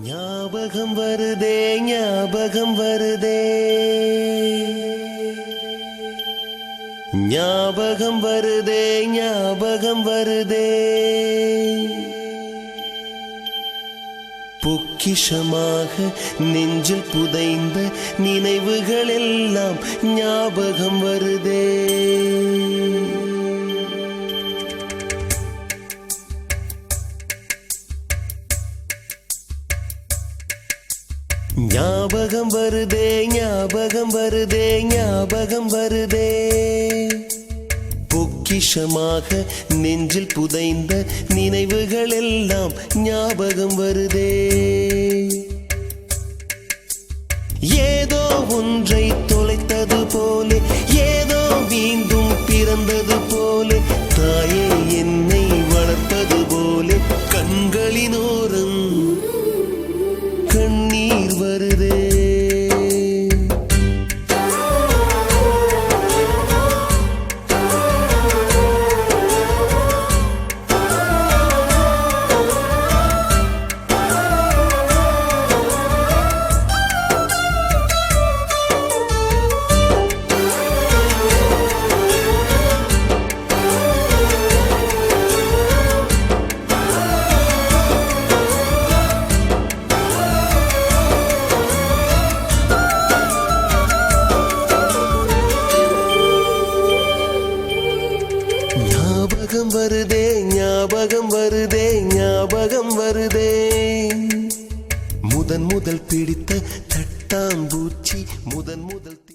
ஞாபகம் வருதே ஞாபகம் வருதே ஞாபகம் வருதே ஞாபகம் வருதே பொக்கிஷமாக நெஞ்சில் புதைந்த நினைவுகள் எல்லாம் ஞாபகம் வருதே. ஞாபகம் வருதே ஞாபகம் வருதே ஞாபகம் வருதே பொக்கிஷமாக நெஞ்சில் புதைந்த நினைவுகள் எல்லாம் ஞாபகம் வருதே. ஏதோ ஒன்றை தொலைத்தது போலே ஏதோ மீண்டும் பிறந்தது போலே தாயே என்னை வளர்ப்பது போலே கண்களினோரம் கண்ணீர் வருதே. ஞாபகம் வருதே ஞாபகம் வருதே ஞாபகம் வருதே முதல் பிடித்த தட்டாம்பூச்சி முதல்